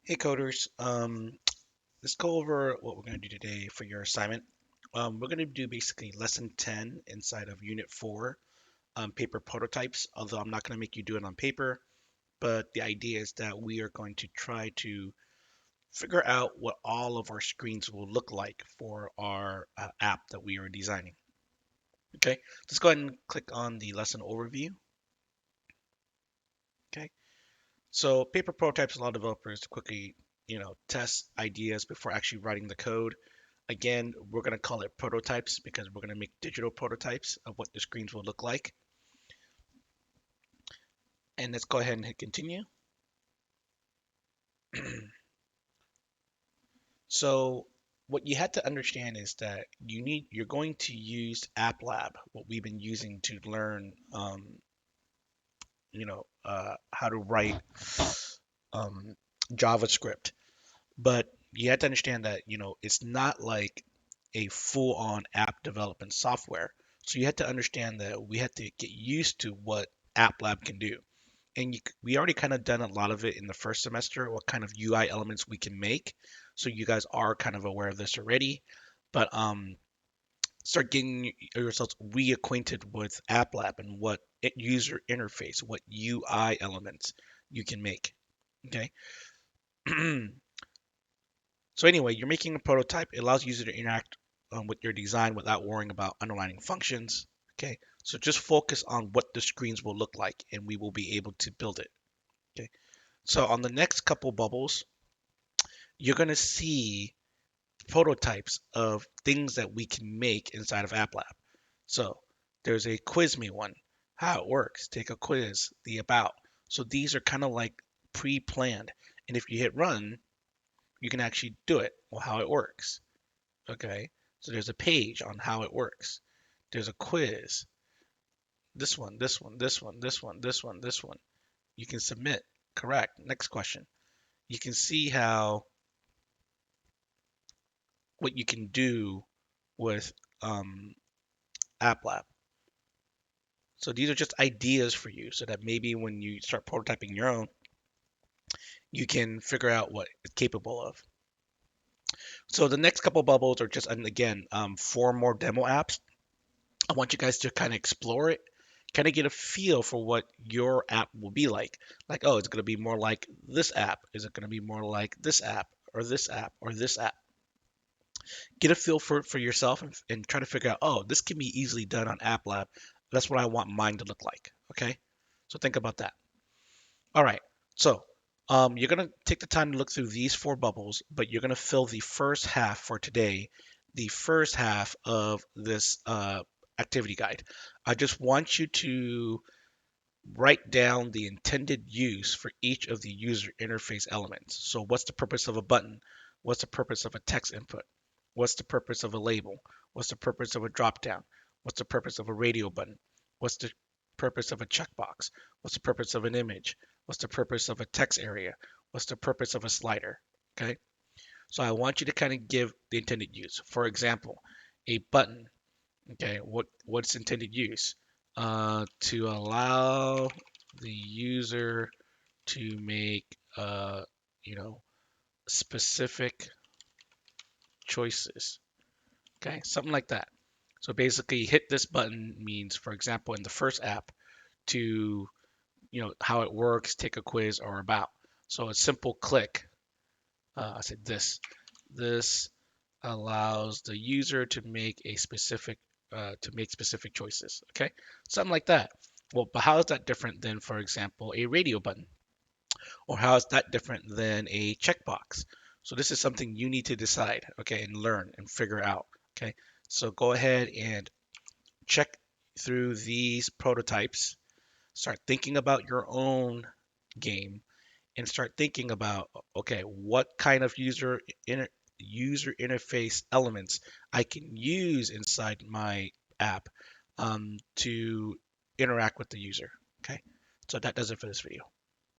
Hey coders, let's go over what we're going to do today for your assignment. We're going to do basically lesson 10 inside of unit 4, paper prototypes, although I'm not going to make you do it on paper, but the idea is that we are going to try to figure out what all of our screens will look like for our app that we are designing. Okay, let's go ahead and click on the lesson overview. Okay, so paper prototypes allow developers to quickly, test ideas before actually writing the code. Again, we're going to call it prototypes because we're going to make digital prototypes of what the screens will look like. And let's go ahead and hit continue. So what you had to understand is that you're going to use AppLab, what we've been using to learn, how to write um, JavaScript. But you have to understand that, it's not like a full-on app development software. So you have to understand that we have to get used to what AppLab can do. And we already kind of done a lot of it in the first semester, what kind of UI elements we can make. So you guys are kind of aware of this already. But start getting yourselves reacquainted with AppLab and what user interface, what UI elements you can make. Okay. So anyway, you're making a prototype. It allows user to interact with your design without worrying about underlining functions. Okay, so just focus on what the screens will look like, and we will be able to build it. Okay, so on the next couple bubbles, you're gonna see prototypes of things that we can make inside of AppLab. So there's a quiz me one, how it works, take a quiz, the about. So these are kind of like pre-planned, and if you hit run, you can actually do it or how it works. Okay, so there's a page on how it works. There's a quiz. This one, this one, this one, this one, this one, this one. You can submit. Correct. Next question. You can see how what you can do with AppLab. So these are just ideas for you so that maybe when you start prototyping your own, you can figure out what it's capable of. So the next couple bubbles are just, and again, 4 more demo apps. I want you guys to kind of explore it, kind of get a feel for what your app will be like. Like, oh, it's going to be more like this app. Is it going to be more like this app or this app or this app? Get a feel for yourself and try to figure out, oh, this can be easily done on App Lab. That's what I want mine to look like. Okay. So think about that. All right. So you're going to take the time to look through these 4 bubbles, but you're going to fill the first half for today, the first half of this activity guide. I just want you to write down the intended use for each of the user interface elements. So what's the purpose of a button? What's the purpose of a text input? What's the purpose of a label? What's the purpose of a dropdown? What's the purpose of a radio button? What's the purpose of a checkbox? What's the purpose of an image? What's the purpose of a text area? What's the purpose of a slider? Okay, so I want you to kind of give the intended use. For example, a button. Okay, what's intended use? To allow the user to make you know specific choices. Okay, something like that. So basically, hit this button means, for example, in the first app, to how it works, take a quiz, or about. So a simple click. I said this. This allows the user to make a specific specific choices. Okay, something like that. Well, but how is that different than, for example, a radio button, or how is that different than a checkbox? So this is something you need to decide, okay, and learn and figure out. Okay, so go ahead and check through these prototypes. Start thinking about your own game and start thinking about, okay, what kind of user interface elements I can use inside my app to interact with the user. Okay, so that does it for this video.